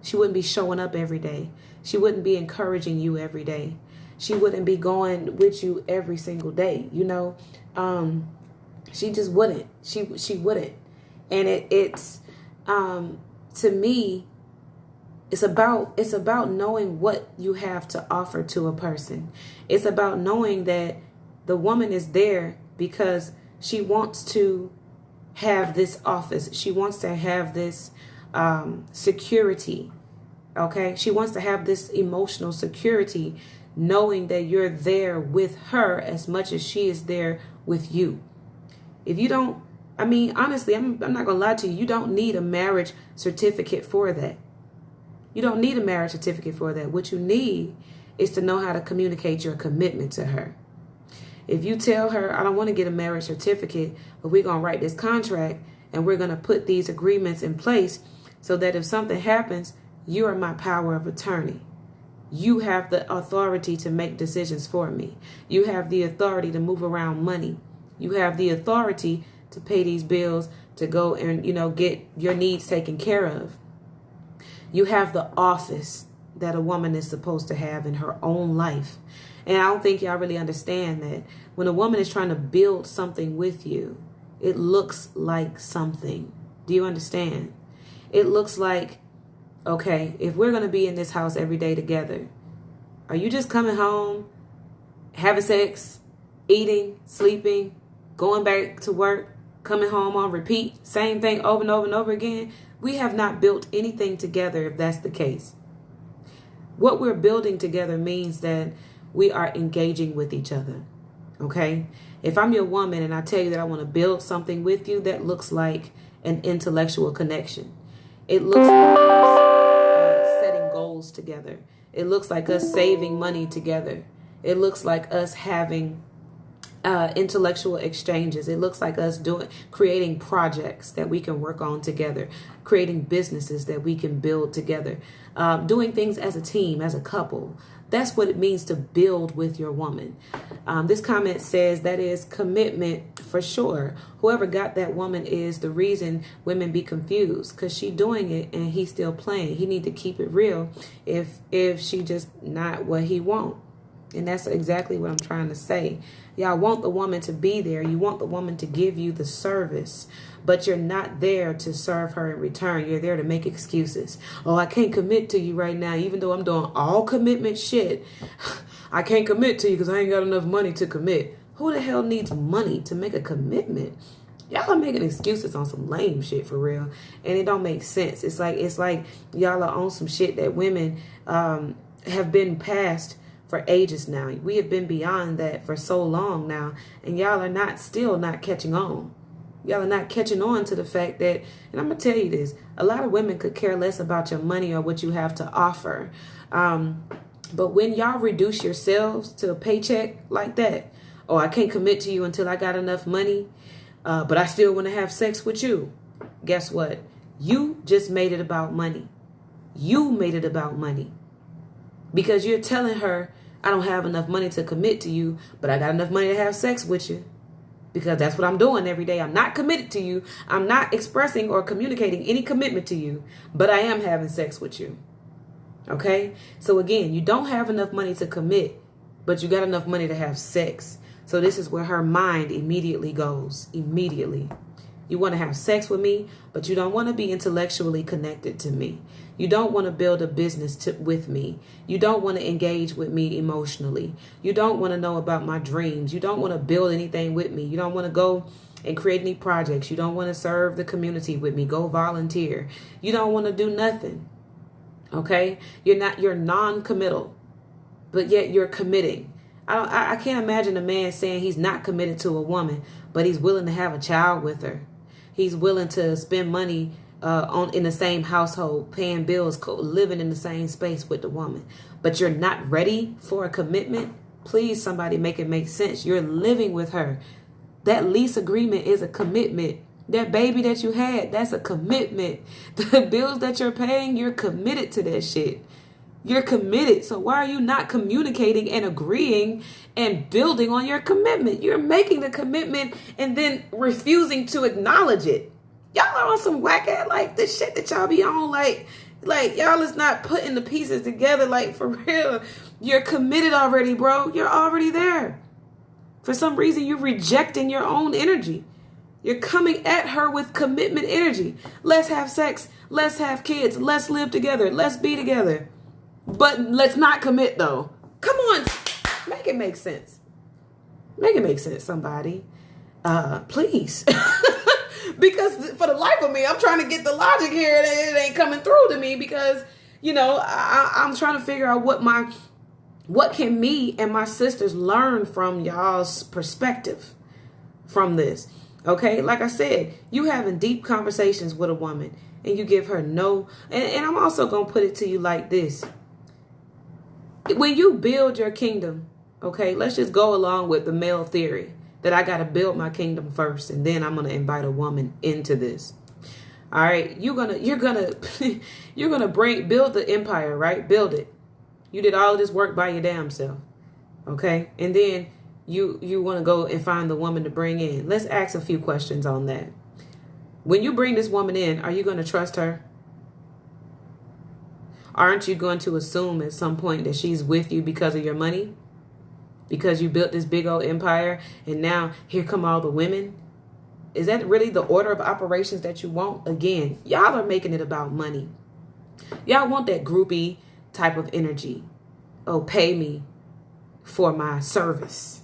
She wouldn't be showing up every day. She wouldn't be encouraging you every day. She wouldn't be going with you every single day. She just wouldn't. She wouldn't. And it's to me, it's about knowing what you have to offer to a person. It's about knowing that the woman is there because she wants to have this office. She wants to have this security. Okay? She wants to have this emotional security, knowing that you're there with her as much as she is there with you. If you don't, honestly, I'm not going to lie to you. You don't need a marriage certificate for that. You don't need a marriage certificate for that. What you need is to know how to communicate your commitment to her. If you tell her, I don't want to get a marriage certificate, but we're going to write this contract and we're going to put these agreements in place so that if something happens, you are my power of attorney. You have the authority to make decisions for me. You have the authority to move around money. You have the authority to pay these bills, to go and, get your needs taken care of. You have the office that a woman is supposed to have in her own life. And I don't think y'all really understand that when a woman is trying to build something with you, it looks like something. Do you understand? It looks like, okay, if we're going to be in this house every day together, are you just coming home, having sex, eating, sleeping, going back to work, coming home on repeat, same thing over and over and over again? We have not built anything together if that's the case. What we're building together means that we are engaging with each other, okay? If I'm your woman and I tell you that I want to build something with you, that looks like an intellectual connection. It looks like us setting goals together. It looks like us saving money together. It looks like us having intellectual exchanges. It looks like us creating projects that we can work on together, creating businesses that we can build together, doing things as a team, as a couple. That's what it means to build with your woman. This comment says that is commitment for sure. Whoever got that woman is the reason women be confused, because she doing it and he's still playing. He need to keep it real if she just not what he want. And that's exactly what I'm trying to say. Y'all want the woman to be there. You want the woman to give you the service, but you're not there to serve her in return. You're there to make excuses. Oh, I can't commit to you right now, even though I'm doing all commitment shit. I can't commit to you because I ain't got enough money to commit. Who the hell needs money to make a commitment? Y'all are making excuses on some lame shit for real, and it don't make sense. It's like y'all are on some shit that women have been past for ages now. We have been beyond that for so long now, and y'all are still not catching on. Y'all are not catching on to the fact that, and I'm gonna tell you this, a lot of women could care less about your money or what you have to offer. But when y'all reduce yourselves to a paycheck like that, oh, I can't commit to you until I got enough money, but I still want to have sex with you. Guess what? You just made it about money. You made it about money. Because you're telling her, I don't have enough money to commit to you, but I got enough money to have sex with you. Because that's what I'm doing every day. I'm not committed to you. I'm not expressing or communicating any commitment to you, but I am having sex with you. Okay? So again, you don't have enough money to commit, but you got enough money to have sex. So this is where her mind immediately goes. Immediately. You want to have sex with me, but you don't want to be intellectually connected to me. You don't want to build a business with me. You don't want to engage with me emotionally. You don't want to know about my dreams. You don't want to build anything with me. You don't want to go and create any projects. You don't want to serve the community with me. Go volunteer. You don't want to do nothing. Okay? You're non-committal, but yet you're committing. I can't imagine a man saying he's not committed to a woman, but he's willing to have a child with her. He's willing to spend money in the same household, paying bills, living in the same space with the woman. But you're not ready for a commitment? Please, somebody make it make sense. You're living with her. That lease agreement is a commitment. That baby that you had, that's a commitment. The bills that you're paying, you're committed to that shit. You're committed. So why are you not communicating and agreeing and building on your commitment? You're making the commitment and then refusing to acknowledge it. Y'all are on some whack ass, like this shit that y'all be on, like y'all is not putting the pieces together, like for real. You're committed already, bro. You're already there. For some reason, you're rejecting your own energy. You're coming at her with commitment energy. Let's have sex. Let's have kids. Let's live together. Let's be together. But let's not commit, though. Come on. Make it make sense. Make it make sense, somebody. Please. Because for the life of me, I'm trying to get the logic here and it ain't coming through to me because, I'm trying to figure out what can me and my sisters learn from y'all's perspective from this. Okay? Like I said, you having deep conversations with a woman and you give her no. And I'm also going to put it to you like this. When you build your kingdom, okay, let's just go along with the male theory that I got to build my kingdom first and then I'm going to invite a woman into this. All right, you're going to build the empire, right? Build it. You did all this work by your damn self. Okay? And then you want to go and find the woman to bring in. Let's ask a few questions on that. When you bring this woman in, are you going to trust her? Aren't you going to assume at some point that she's with you because of your money? Because you built this big old empire and now here come all the women? Is that really the order of operations that you want? Again, y'all are making it about money. Y'all want that groupie type of energy. Oh, pay me for my service.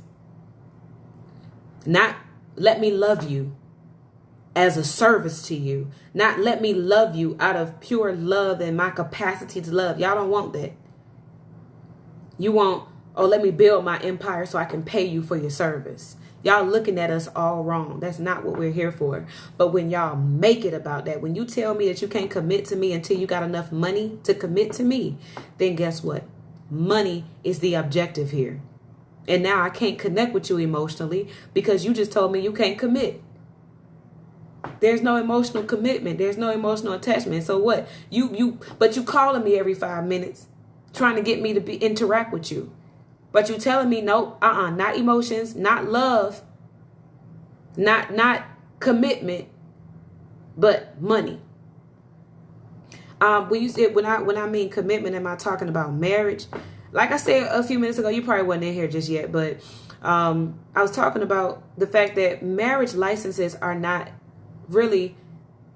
Not let me love you as a service to you. Not let me love you out of pure love and my capacity to love. Y'all don't want that. You want, oh, let me build my empire so I can pay you for your service. Y'all looking at us all wrong. That's not what we're here for. But when y'all make it about that, when you tell me that you can't commit to me until you got enough money to commit to me, then guess what? Money is the objective here. And now I can't connect with you emotionally because you just told me you can't commit. There's no emotional commitment. There's no emotional attachment. So what? But you calling me every 5 minutes, trying to get me to interact with you. But you telling me no, not emotions, not love, not commitment, but money. When I mean commitment, am I talking about marriage? Like I said a few minutes ago, you probably wasn't in here just yet, but I was talking about the fact that marriage licenses are not really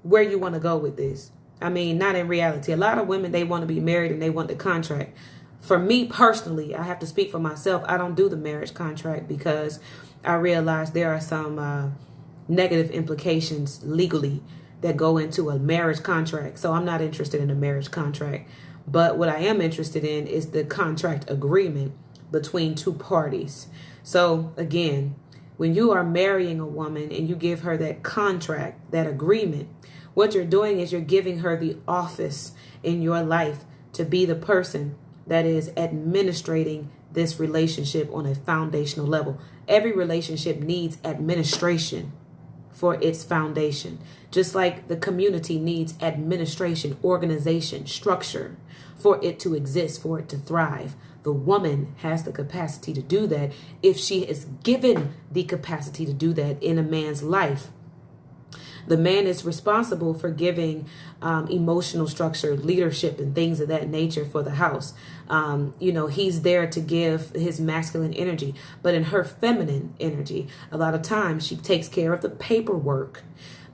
where you want to go with this. I mean, not in reality. A lot of women, they want to be married and they want the contract. For me personally, I have to speak for myself. I don't do the marriage contract because I realize there are some negative implications legally that go into a marriage contract. So I'm not interested in a marriage contract. But what I am interested in is the contract agreement between two parties. So again, when you are marrying a woman and you give her that contract, that agreement, what you're doing is you're giving her the office in your life to be the person that is administrating this relationship on a foundational level. Every relationship needs administration for its foundation, just like the community needs administration, organization, structure for it to exist, for it to thrive. The woman has the capacity to do that if she is given the capacity to do that in a man's life. The man is responsible for giving emotional structure, leadership, and things of that nature for the house. He's there to give his masculine energy, but in her feminine energy, a lot of times she takes care of the paperwork.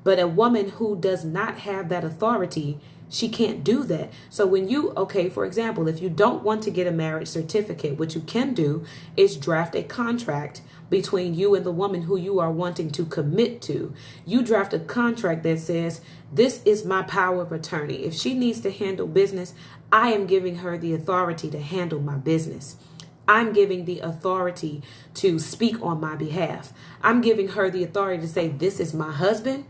But a woman who does not have that authority, she can't do that. So for example, if you don't want to get a marriage certificate, what you can do is draft a contract between you and the woman who you are wanting to commit to. You draft a contract that says, this is my power of attorney. If she needs to handle business, I am giving her the authority to handle my business. I'm giving the authority to speak on my behalf. I'm giving her the authority to say, this is my husband.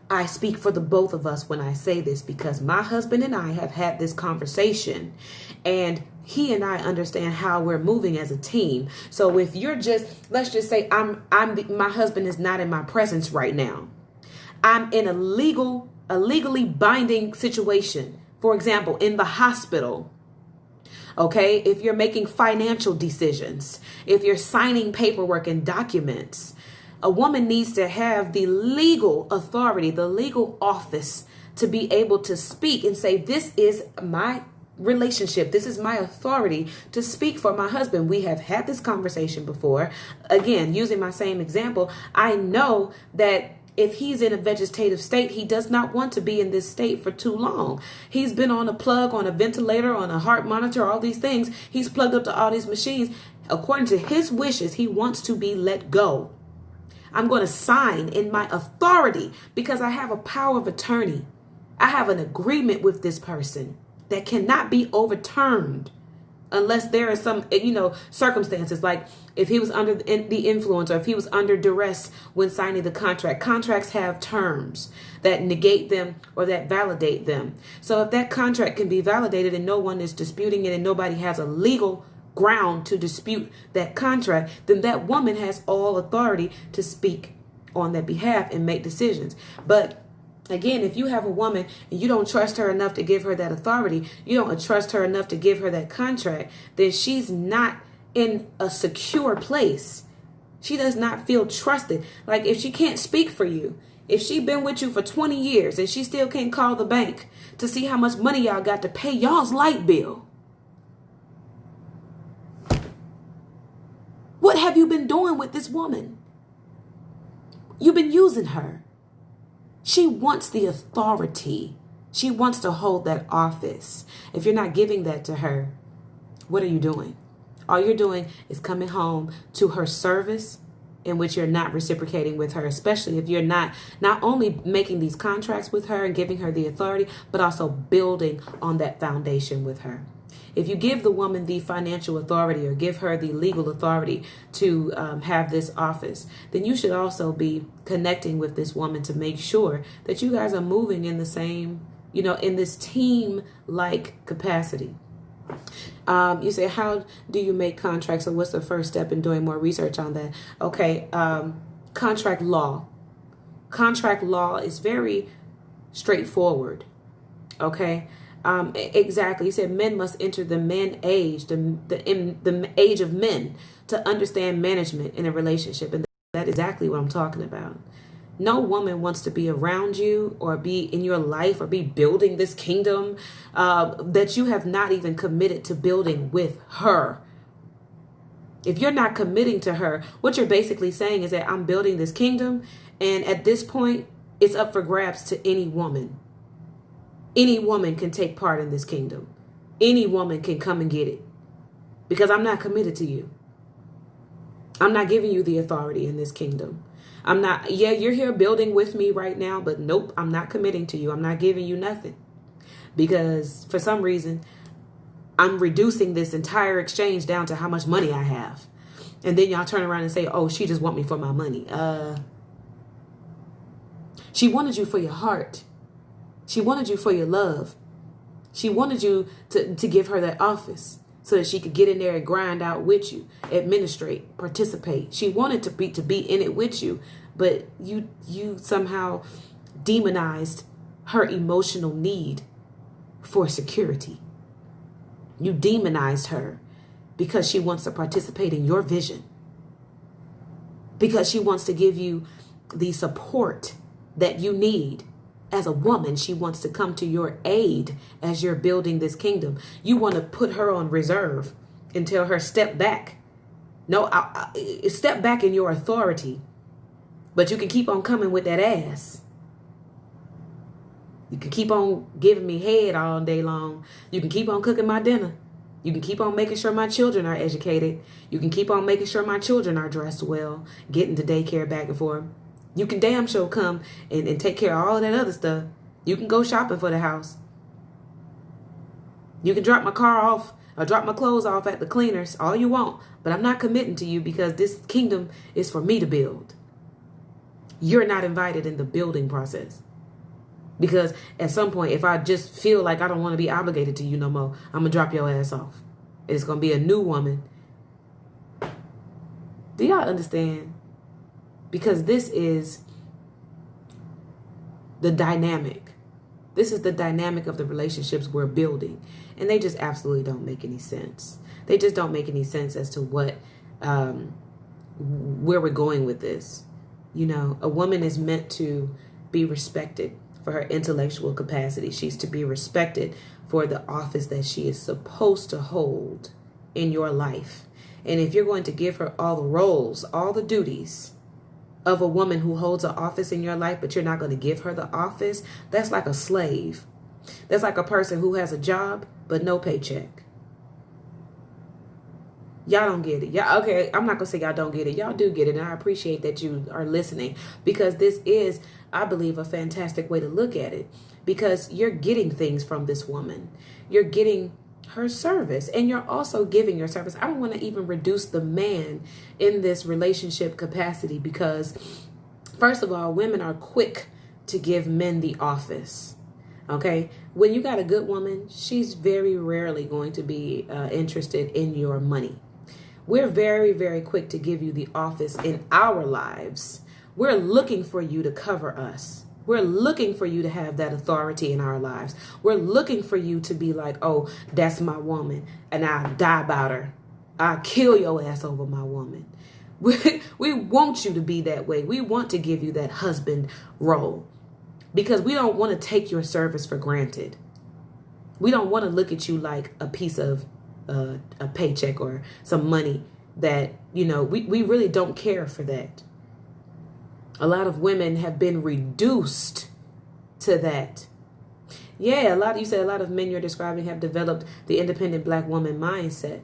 I speak for the both of us when I say this because my husband and I have had this conversation and he and I understand how we're moving as a team. So if you're let's just say my husband is not in my presence right now. I'm in a legally binding situation. For example, in the hospital. Okay, if you're making financial decisions, if you're signing paperwork and documents, a woman needs to have the legal authority, the legal office to be able to speak and say, this is my relationship. This is my authority to speak for my husband. We have had this conversation before. Again, using my same example, I know that if he's in a vegetative state, he does not want to be in this state for too long. He's been on a plug, on a ventilator, on a heart monitor, all these things. He's plugged up to all these machines. According to his wishes, he wants to be let go. I'm going to sign in my authority because I have a power of attorney. I have an agreement with this person that cannot be overturned unless there is some, circumstances like if he was under the influence or if he was under duress when signing the contract. Contracts have terms that negate them or that validate them. So if that contract can be validated and no one is disputing it and nobody has a legal ground to dispute that contract, then that woman has all authority to speak on that behalf and make decisions. But Again, if you have a woman and you don't trust her enough to give her that authority, you don't trust her enough to give her that contract, then she's not in a secure place. She does not feel trusted. Like if she can't speak for you, if she been with you for 20 years and she still can't call the bank to see how much money y'all got to pay y'all's light bill, what have you been doing with this woman? You've been using her. She wants the authority. She wants to hold that office. If you're not giving that to her, what are you doing? All you're doing is coming home to her service in which you're not reciprocating with her, especially if you're not only making these contracts with her and giving her the authority, but also building on that foundation with her. If you give the woman the financial authority or give her the legal authority to have this office, then you should also be connecting with this woman to make sure that you guys are moving in the same, in this team-like capacity. You say, how do you make contracts, or what's the first step in doing more research on that? Okay, contract law. Contract law is very straightforward. Okay. Exactly. He said men must enter the men age, the age of men, to understand management in a relationship. And that's exactly what I'm talking about. No woman wants to be around you or be in your life or be building this kingdom that you have not even committed to building with her. If you're not committing to her, what you're basically saying is that I'm building this kingdom, and at this point, it's up for grabs to any woman. Any woman can take part in this kingdom. Any woman can come and get it, because I'm not committed to you. I'm not giving you the authority in this kingdom. I'm not, you're here building with me right now, but nope, I'm not committing to you. I'm not giving you nothing, because for some reason, I'm reducing this entire exchange down to how much money I have. And then y'all turn around and say, oh, she just want me for my money. She wanted you for your heart. She wanted you for your love. She wanted you to give her that office so that she could get in there and grind out with you, administrate, participate. She wanted to be in it with you, but you somehow demonized her emotional need for security. You demonized her because she wants to participate in your vision, because she wants to give you the support that you need. As a woman, she wants to come to your aid as you're building this kingdom. You want to put her on reserve and tell her, step back. No, step back in your authority. But you can keep on coming with that ass. You can keep on giving me head all day long. You can keep on cooking my dinner. You can keep on making sure my children are educated. You can keep on making sure my children are dressed well, getting to daycare back and forth. You can damn sure come and take care of all of that other stuff. You can go shopping for the house. You can drop my car off or drop my clothes off at the cleaners all you want, but I'm not committing to you because this kingdom is for me to build. You're not invited in the building process. Because at some point, if I just feel like I don't want to be obligated to you no more, I'm going to drop your ass off. It's going to be a new woman. Do y'all understand? Because this is the dynamic. This is the dynamic of the relationships we're building. And they just absolutely don't make any sense. They just don't make any sense as to what, where we're going with this. A woman is meant to be respected for her intellectual capacity. She's to be respected for the office that she is supposed to hold in your life. And if you're going to give her all the roles, all the duties of a woman who holds an office in your life, but you're not going to give her the office, that's like a slave. That's like a person who has a job, but no paycheck. Y'all don't get it. Y'all, okay, I'm not going to say y'all don't get it. Y'all do get it, and I appreciate that you are listening, because this is, I believe, a fantastic way to look at it, because you're getting things from this woman. You're getting her service, and you're also giving your service. I don't want to even reduce the man in this relationship capacity, because first of all, women are quick to give men the office. Okay, when you got a good woman, she's very rarely going to be interested in your money. We're very, very quick to give you the office in our lives. We're looking for you to cover us. We're looking for you to have that authority in our lives. We're looking for you to be like, oh, that's my woman, and I'll die about her. I'll kill your ass over my woman. We want you to be that way. We want to give you that husband role because we don't want to take your service for granted. We don't want to look at you like a piece of a paycheck or some money that, we really don't care for that. A lot of women have been reduced to that. Yeah, you said a lot of men you're describing have developed the independent black woman mindset.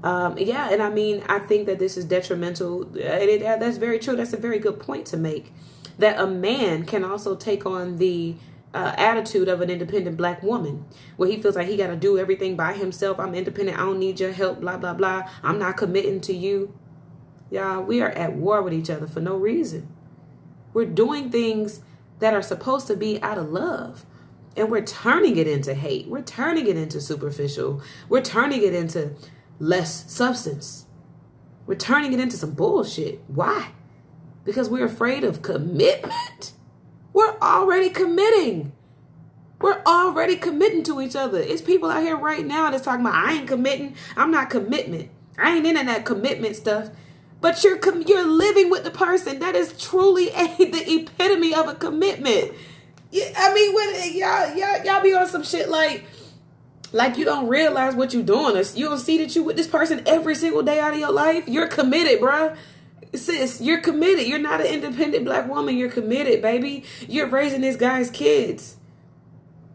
Yeah, and I mean, I think that this is detrimental. That's very true. That's a very good point to make. That a man can also take on the attitude of an independent black woman, where he feels like he got to do everything by himself. I'm independent. I don't need your help, blah, blah, blah. I'm not committing to you. Y'all, we are at war with each other for no reason. We're doing things that are supposed to be out of love. And we're turning it into hate. We're turning it into superficial. We're turning it into less substance. We're turning it into some bullshit. Why? Because we're afraid of commitment. We're already committing. We're already committing to each other. It's people out here right now that's talking about, I ain't committing. I'm not commitment. I ain't into that commitment stuff. But you're living with the person. That is truly the epitome of a commitment. Yeah, I mean, when y'all be on some shit like you don't realize what you're doing. You don't see that you with this person every single day out of your life. You're committed, bruh. Sis, you're committed. You're not an independent black woman. You're committed, baby. You're raising this guy's kids.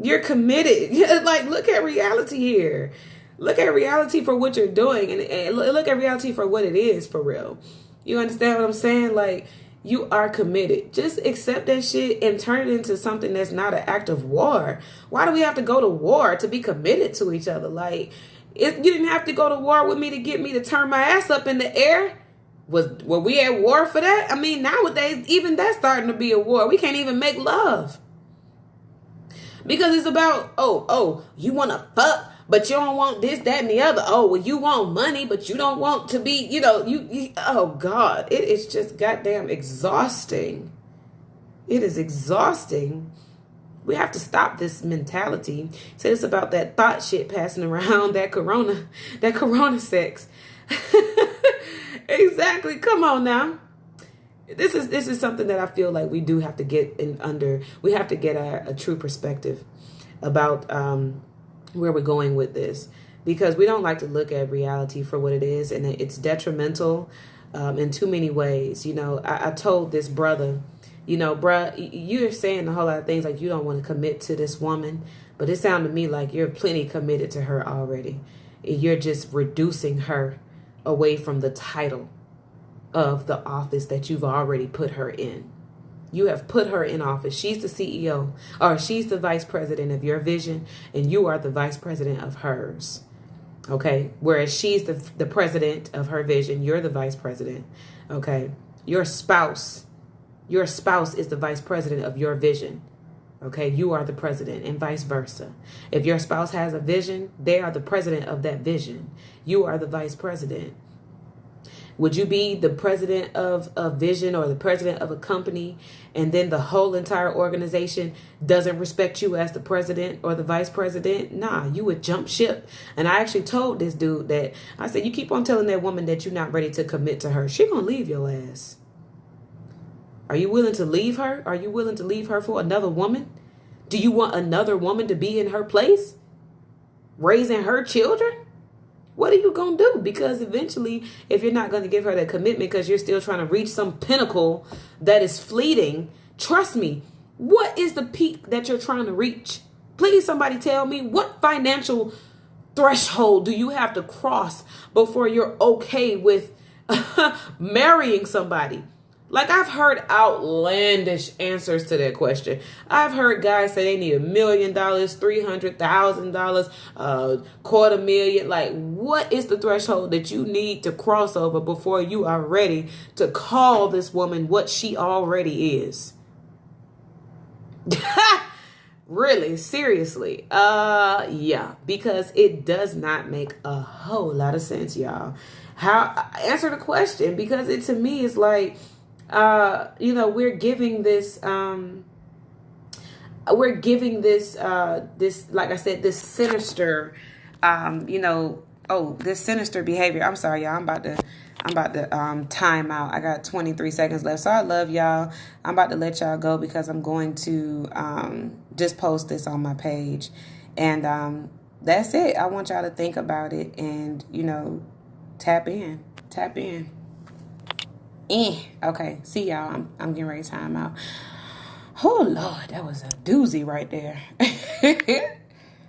You're committed. Like, look at reality here. Look at reality for what you're doing, and look at reality for what it is for real. You understand what I'm saying? Like, you are committed. Just accept that shit and turn it into something that's not an act of war. Why do we have to go to war to be committed to each other? Like, you didn't have to go to war with me to get me to turn my ass up in the air. Were we at war for that? I mean, nowadays, even that's starting to be a war. We can't even make love. Because it's about, you want to fuck, but you don't want this, that, and the other. Oh, well, you want money, but you don't want to be, you oh, God. It is just goddamn exhausting. It is exhausting. We have to stop this mentality. So it's about that thought shit passing around, that corona sex. Exactly. Come on now. This is something that I feel like we do have to get we have to get a true perspective about where we're going with this, because we don't like to look at reality for what it is, and it's detrimental in too many ways. I told this brother, bruh, you're saying a whole lot of things like you don't want to commit to this woman, but it sounded to me like you're plenty committed to her already. You're just reducing her away from the title of the office that you've already put her in. You have put her in office. She's the CEO, or she's the vice president of your vision, and you are the vice president of hers. Okay? Whereas she's the president of her vision, you're the vice president. Okay? Your spouse is the vice president of your vision. Okay? You are the president, and vice versa. If your spouse has a vision, they are the president of that vision. You are the vice president. Would you be the president of a vision or the president of a company, and then the whole entire organization doesn't respect you as the president or the vice president? Nah, you would jump ship. And I actually told this dude that, I said, you keep on telling that woman that you're not ready to commit to her, she gonna leave your ass. Are you willing to leave her? Are you willing to leave her for another woman? Do you want another woman to be in her place, raising her children? What are you going to do? Because eventually, if you're not going to give her that commitment because you're still trying to reach some pinnacle that is fleeting, trust me, what is the peak that you're trying to reach? Please, somebody tell me, what financial threshold do you have to cross before you're okay with marrying somebody? Like, I've heard outlandish answers to that question. I've heard guys say they need $1 million, $300,000, $250,000. Like, what is the threshold that you need to cross over before you are ready to call this woman what she already is? Really? Seriously? Yeah, because it does not make a whole lot of sense, y'all. Answer the question, because it to me is like, we're giving this we're giving this this, like I said, this sinister this sinister behavior. I'm sorry, y'all. I'm about to time out. I got 23 seconds left. So I love y'all. I'm about to let y'all go because I'm going to just post this on my page. And that's it. I want y'all to think about it and, tap in. Tap in. Okay. See y'all. I'm getting ready to time out. Oh, Lord. That was a doozy right there.